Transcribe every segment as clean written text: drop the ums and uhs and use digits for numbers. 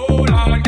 Hold on.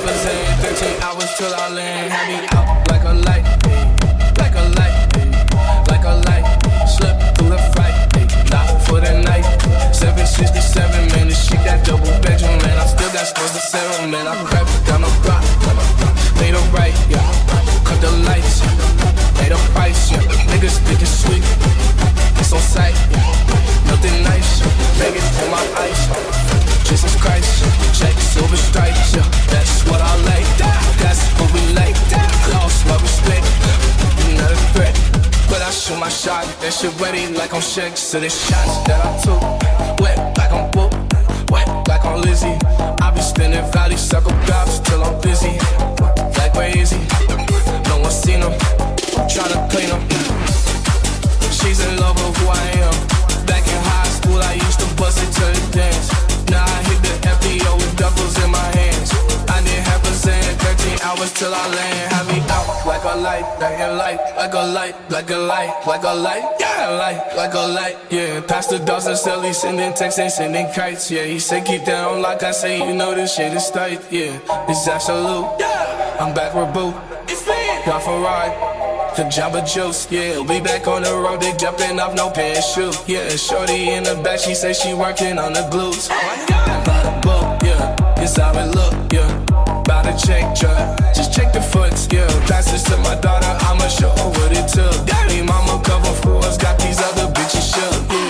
represent 13 hours till I land. Have me out like a light, like a light, like a light. Slip through the fight, not for the night. 767, man, this shit got double bedroom, man. I still got scores to settle, man. I crept down the block, made a right, yeah. Cut the lights, made a price, yeah. Niggas think it's sweet, it's on sight, yeah. Nothing nice, Vegas on my ice. Jesus Christ, check silver stripes, yeah. That's what I like, that's what we like. Lost my respect, not a threat, but I shoot my shot. That shit ready like I'm Shaq. So the shots that I took, wet like I'm Boop, wet like I'm Lizzie. I be spinning valley circle blocks till I'm busy. Like where is he? No one seen him, tryna clean him. She's in love with who I am. Back in high school, I used to bust it to the dance. Now I hit the FBO with duffels in my hands. I need half a cent, 13 hours till I land. Have me out like a light, like a light, like a light, like a light, like a light, yeah, like a light, yeah. Pastor Dawson still he sending texts and sending kites, yeah. He said keep that on like I say, you know this shit is tight, yeah. It's absolute, yeah. I'm back with Boo, got for ride. The Jamba Juice, yeah, we back on the road, they jumping off no parachute, yeah. Shorty in the back, she say she working on the glutes. By the book, yeah, it's how it look, yeah. By the check truck, just check the foots, yeah. Pass this to my daughter, I'ma show her what it took. Daddy, mama cover for us, got these other bitches shook, yeah.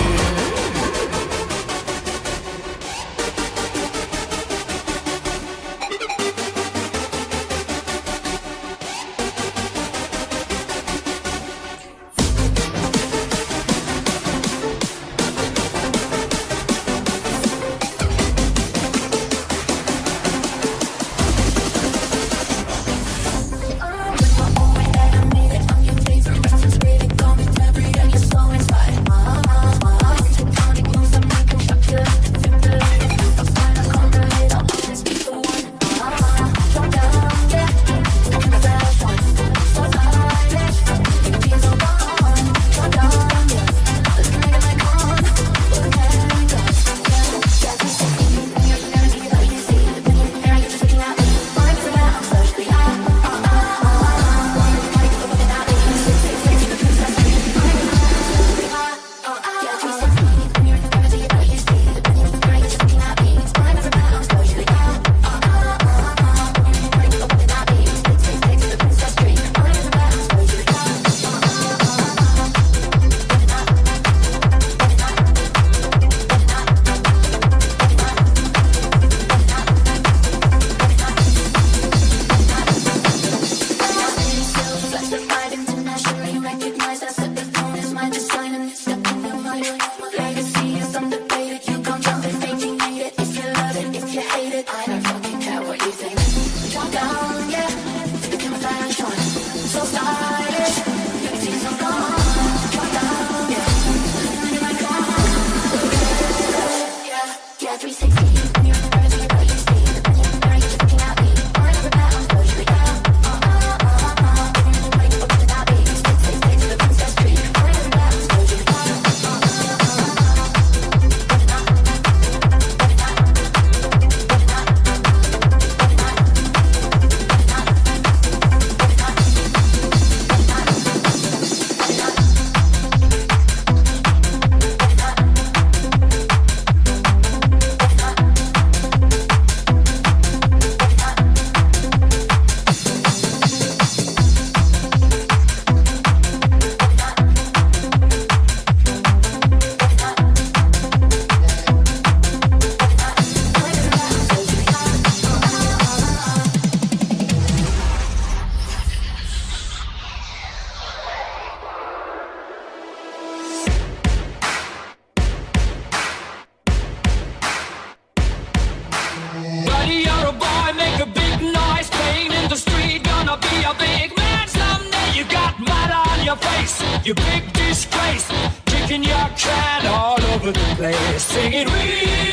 You big disgrace, kicking your can all over the place, singing we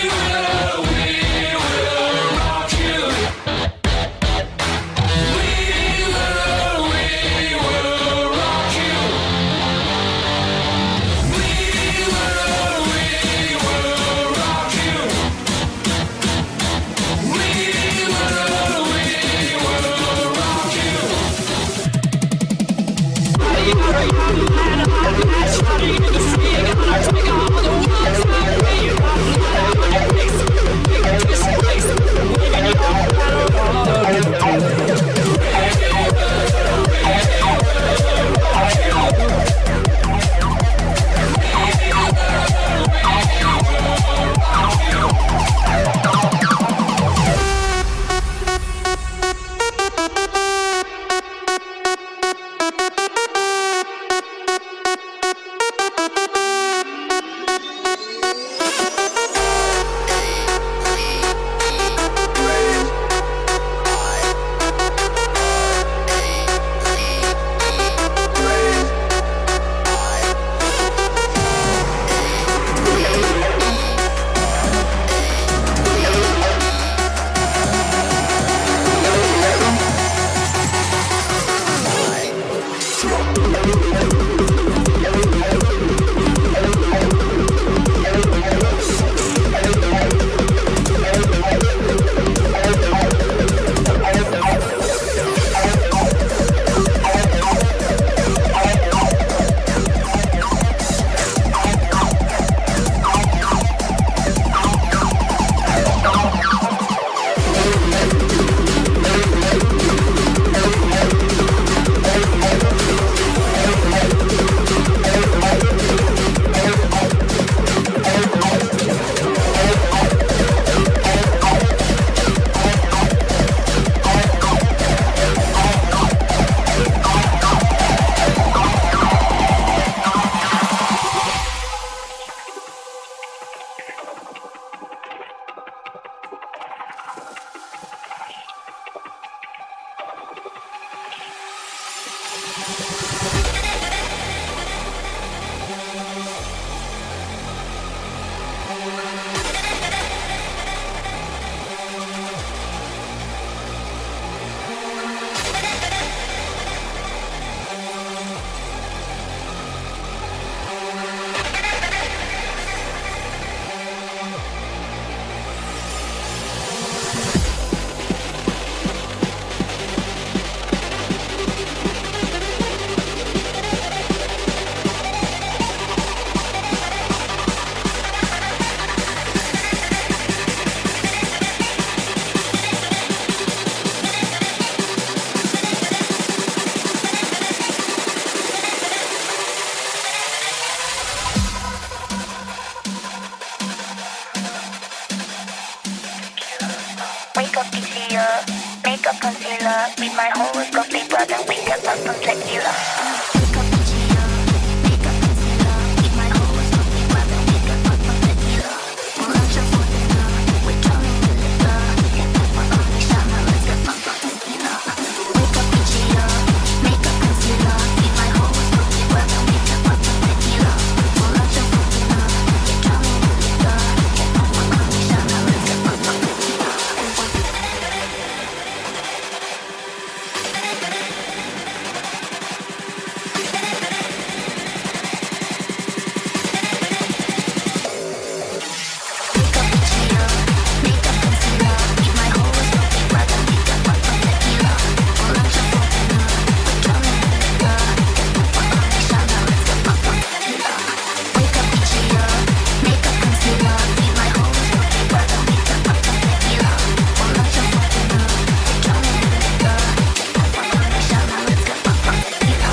will rock you. We will rock you. We will rock you. We will Wake up easier, makeup concealer. With my horoscope paper, then wake up from tequila. Wake up easier, makeup concealer. With my horoscope paper, then wake up from tequila. For lunch or for dinner, we're drowning in liquor. Get back from Anisha, now let's get fucked from tequila. Wake up easier, makeup concealer. With my horoscope paper, then wake up from tequila. For lunch or for dinner, we're drowning in liquor. Get back from Anisha, now let's get fucked from tequila.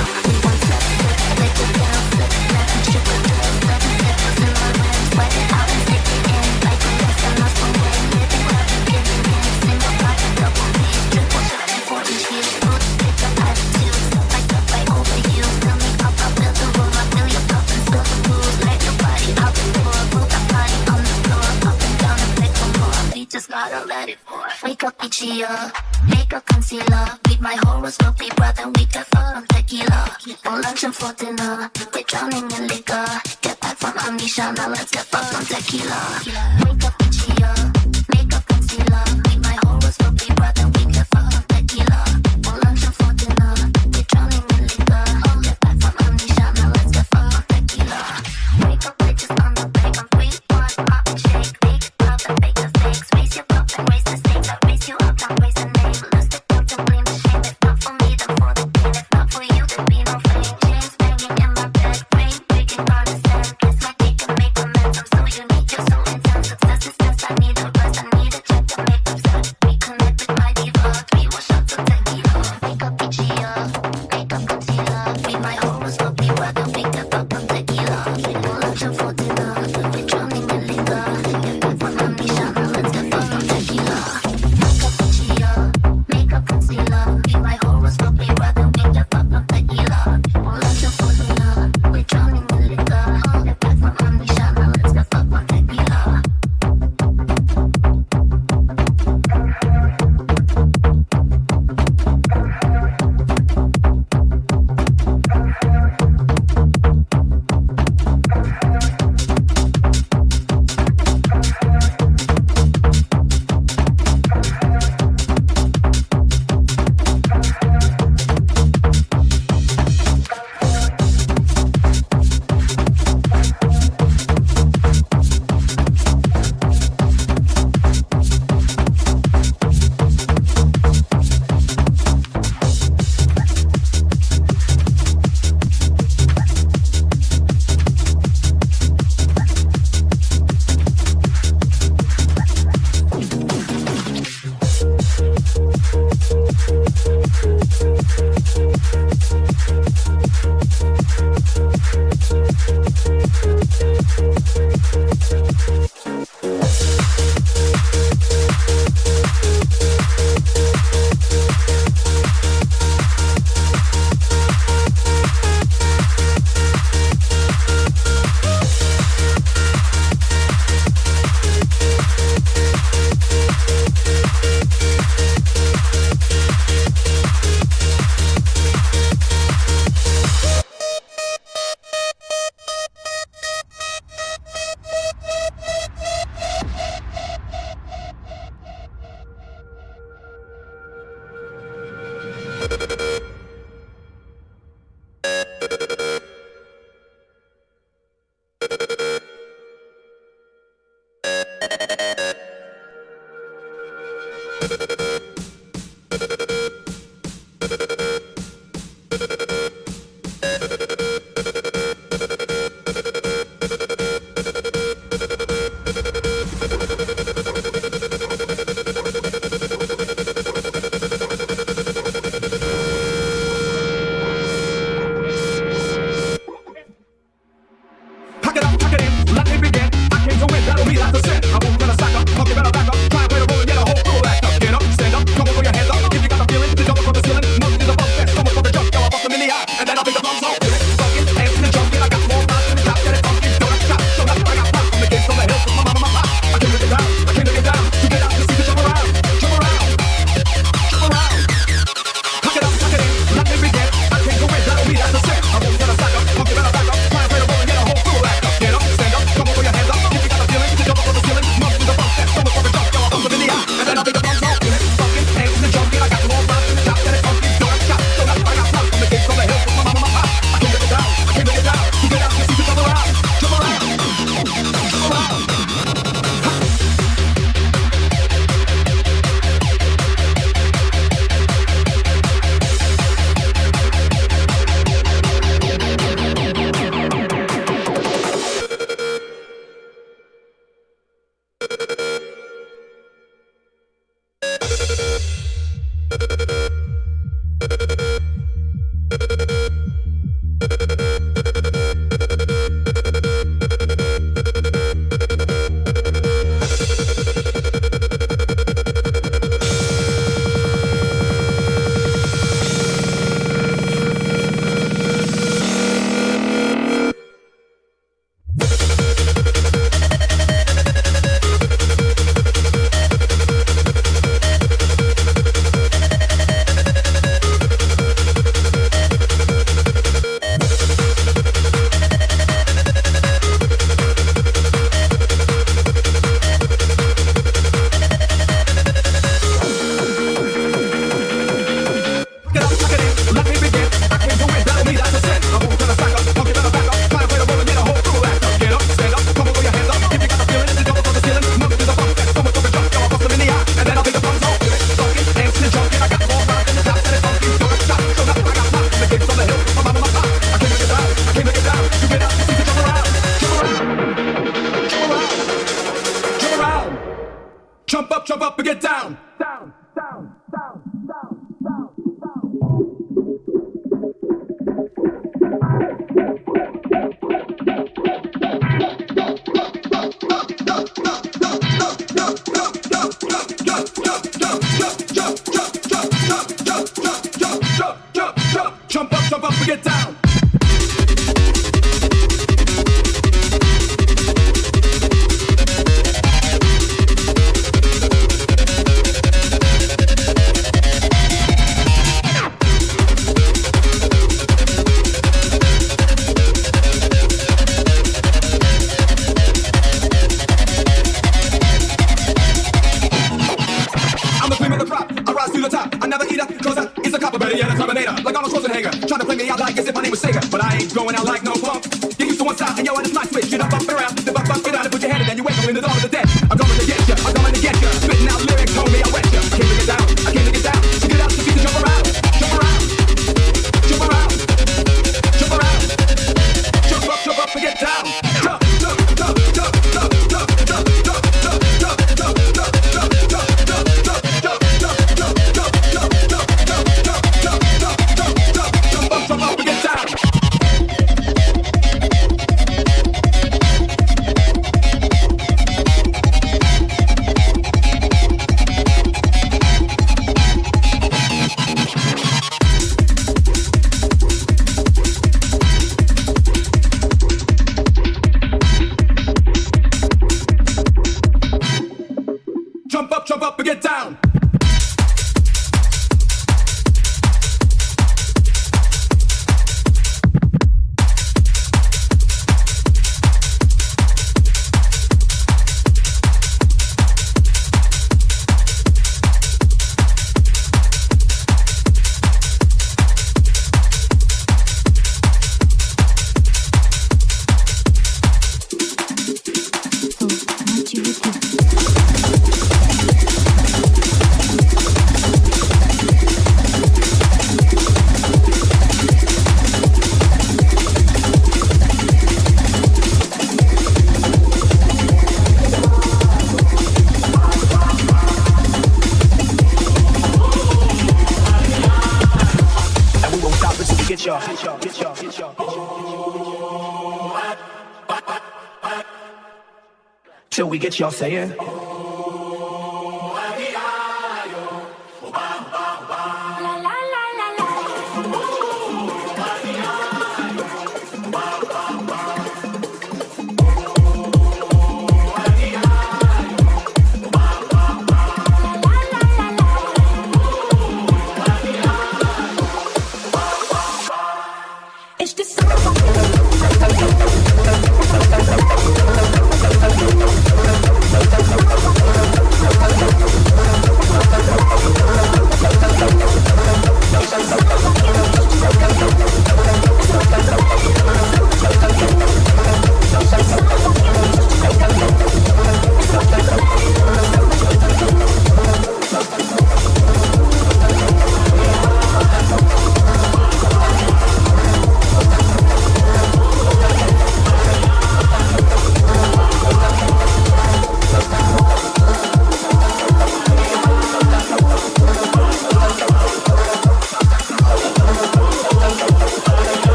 Wake up each year, makeup concealer. With my horoscope paper, then we get fucked on tequila. For lunch and for dinner, we're drowning in liquor. Get back from amnesia, now let's get fucked on tequila. Wake up each year, makeup concealer. With my horoscope paper, then we get fucked on tequila. For lunch and for dinner, we're drowning in liquor. Get back from amnesia, now let's get fucked on tequila. Wake up bitches on the bed, I'm free, one pop and shake, big love and fake mistakes. Raise your cup and raise the stakes. I raise you up, don't raise the name. Lose the guilt and blame the shame. If not for me, then for the pain. If not for you, there'd be no flame. Chains banging in my bed, brain breaking, hard to stand. Kiss my cake and make amends. I'm so unique, you're so intense. Success is just I need get y'all, get y'all, get y'all, get y'all, get y'all. Till we get y'all saying.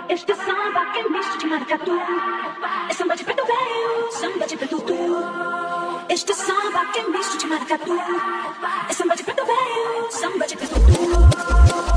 Este samba é misto de maracatu. É samba de preto velho, samba de preto tu. Este samba é misto de maracatu. É samba de preto velho, samba de preto tu.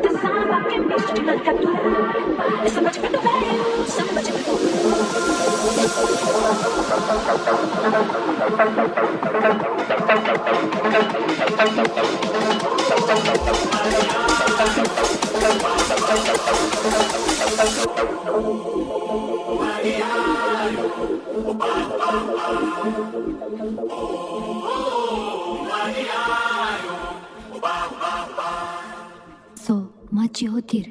Este samba é misto de maracatu. É samba de preto velho, samba de preto So much होती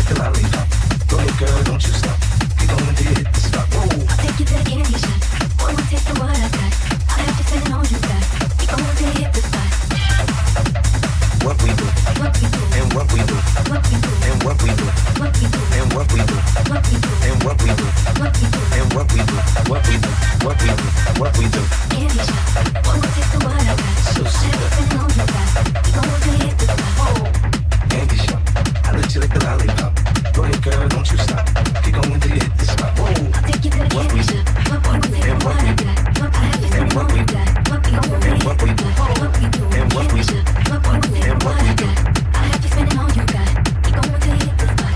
like a lollipop. Go ahead, girl, don't you stop. Keep going till you hit the spot. Whoa. I'll take you to the candy shop. Boy, we'll take the what I got. I have to spend all you got. Keep going till you hit the spot. What we do, What we do, and what we do, what we do, and what we do, what we do, and what we do, what we do, and what we do, what we do. and what we do, what we do, what we do, what we do. Candy shop. Boy, we'll take the what I got. So I have to spend all you got. Keep going till you hit the spot. Candy shop, I let you lick a lollipop. Go ahead, girl, don't you stop. Keep going till you hit the spot. Whoa. I'll take you to the What we candy do, shop. Boy, we'll take the and what what I we do, got. I have to and spend what all we you do, got. What we do, and what we do, what we do, and what we do, what we do, and what we do. I have to spend all you got. Keep going till you hit the spot.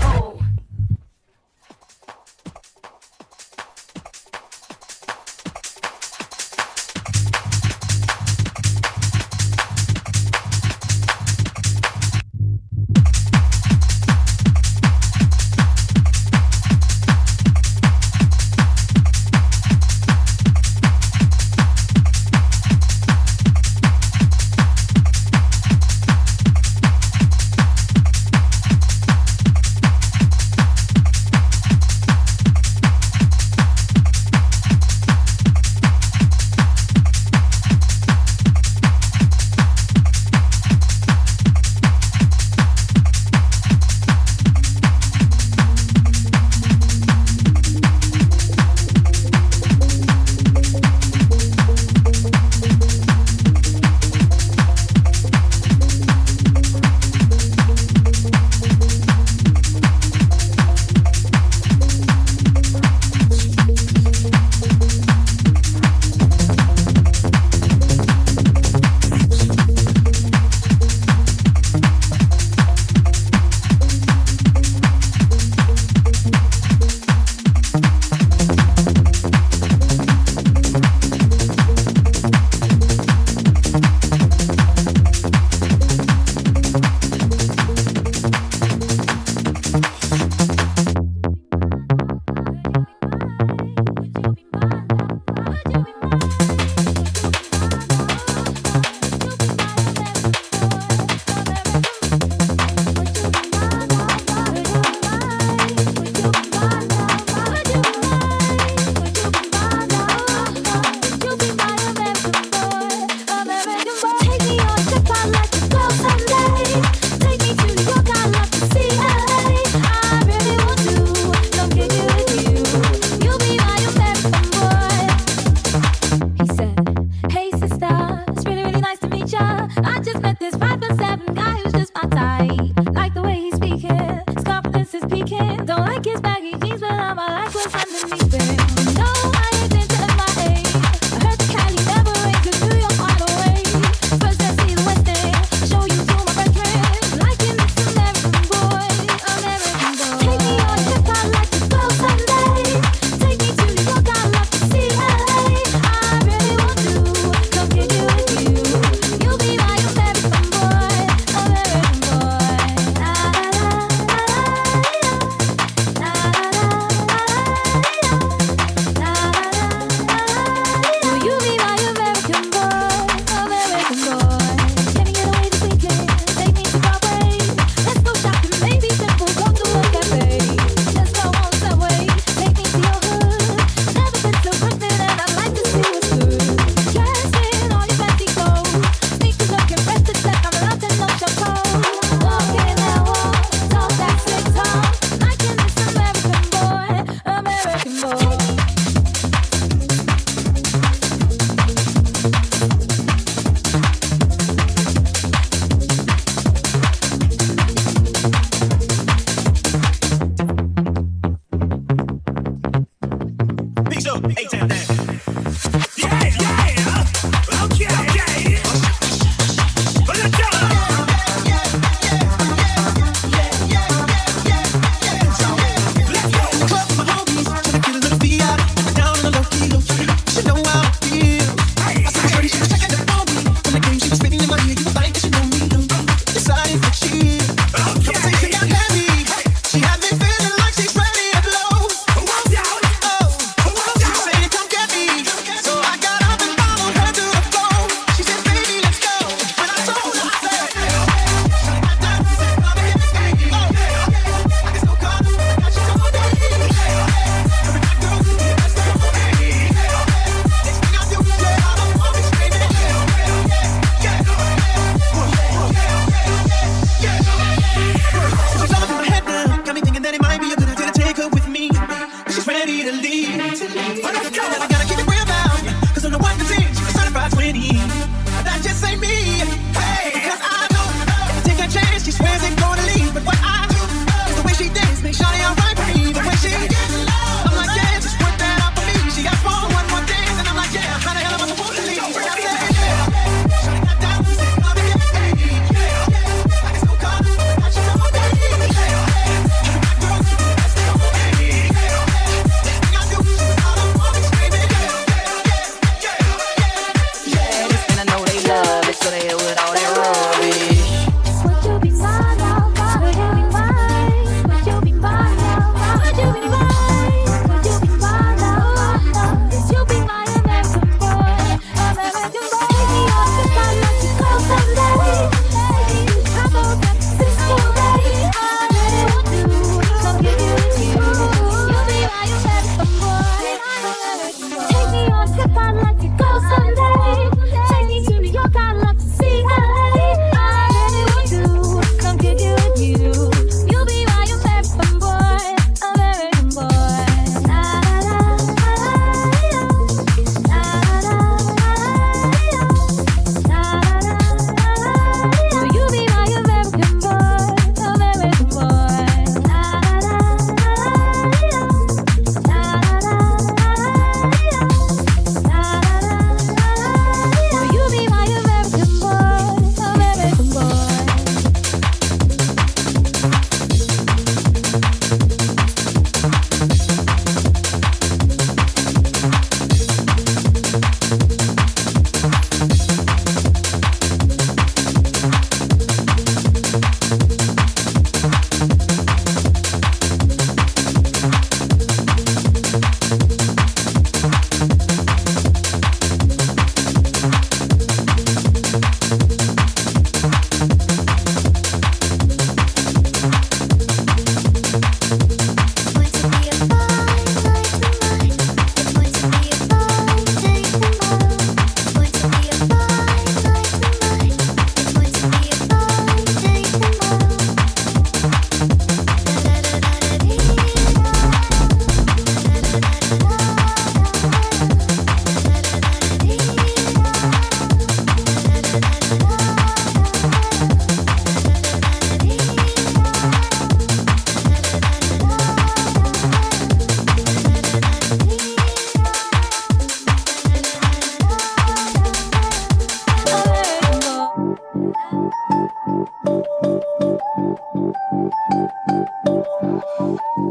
It's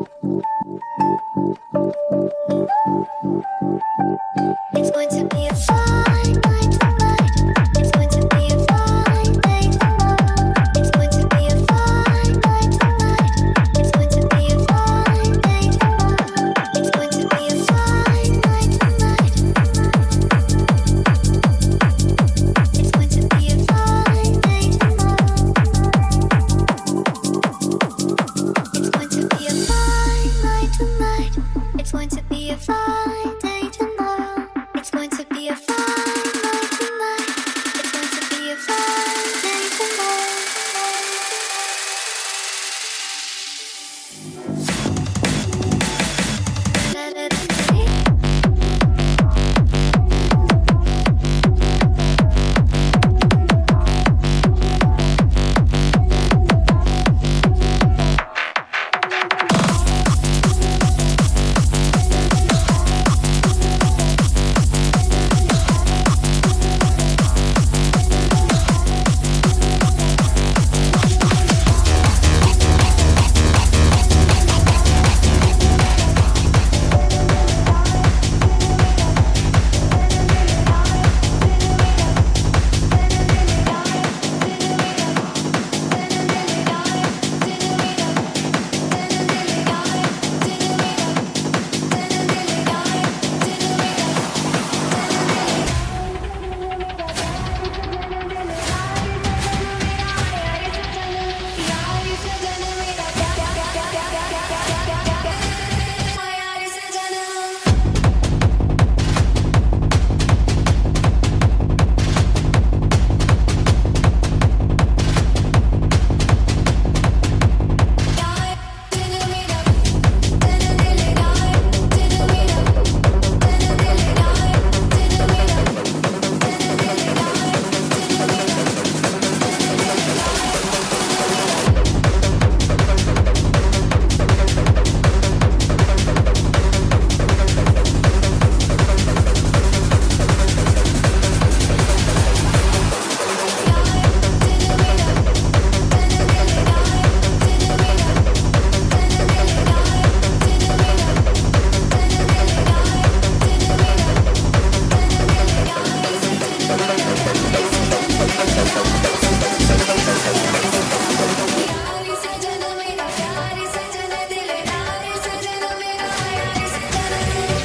going to be a fine night tonight. It's going to be a fine day tomorrow. It's going to be a fine night tonight. It's going to be a fine day tomorrow. It's going to be a fine night tonight. It's going to be a fine day tomorrow. It's going to be a fine night tonight. It's going to be a fine day tomorrow. It's going to be a fine night tonight. It's going to be a fine day tomorrow.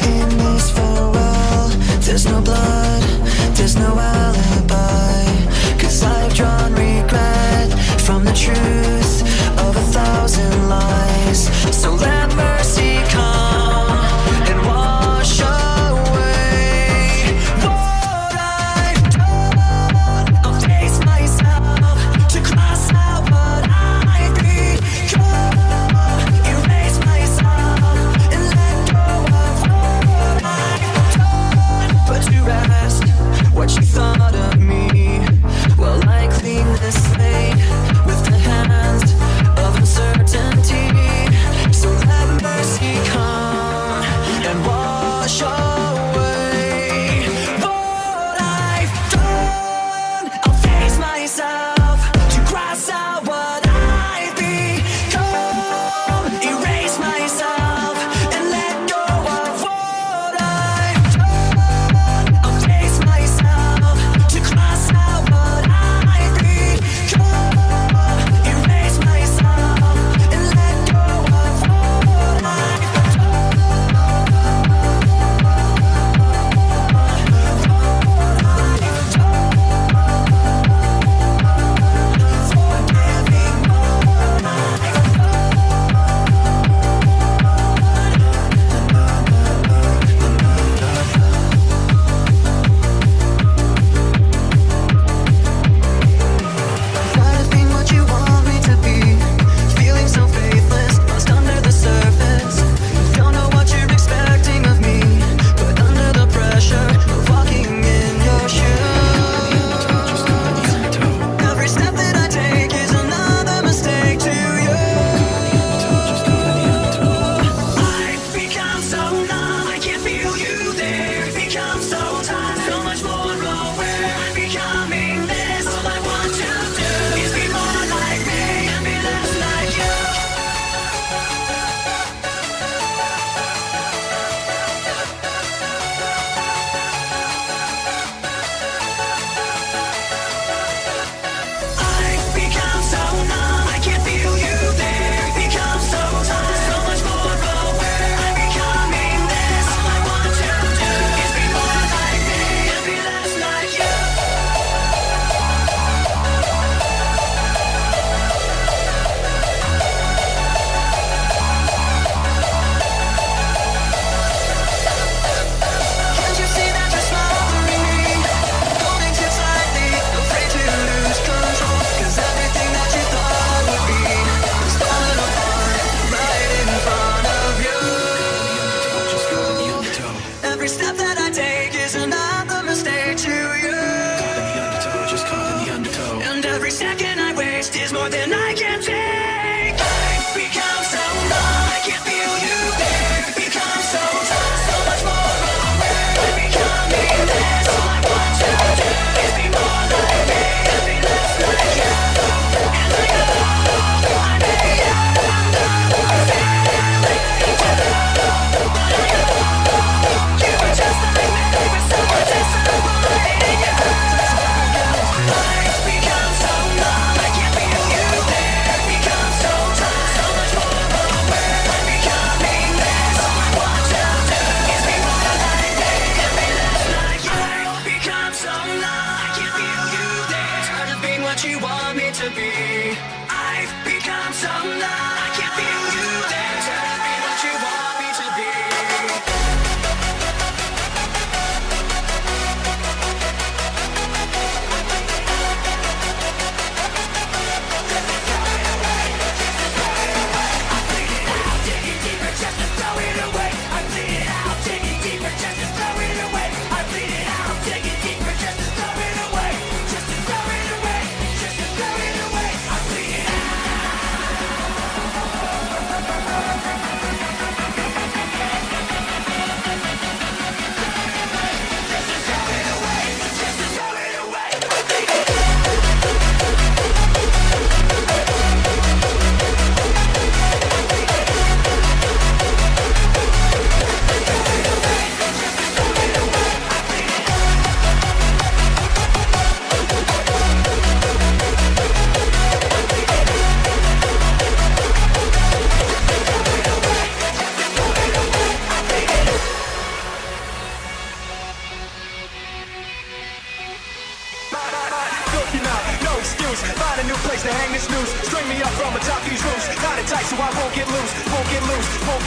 In this farewell, there's no blood, there's no alibi. 'Cause I've drawn regret from the truth of 1,000 lies. So let mercy come and wash away what I've done. I'll face myself to cross out what I've become. Erase myself and let go of what I've done. But to rest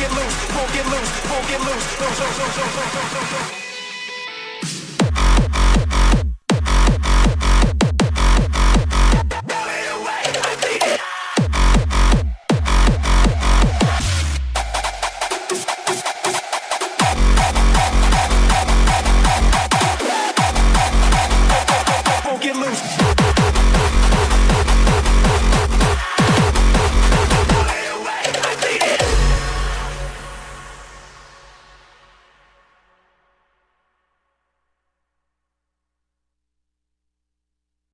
get loose, won't get loose, won't get loose.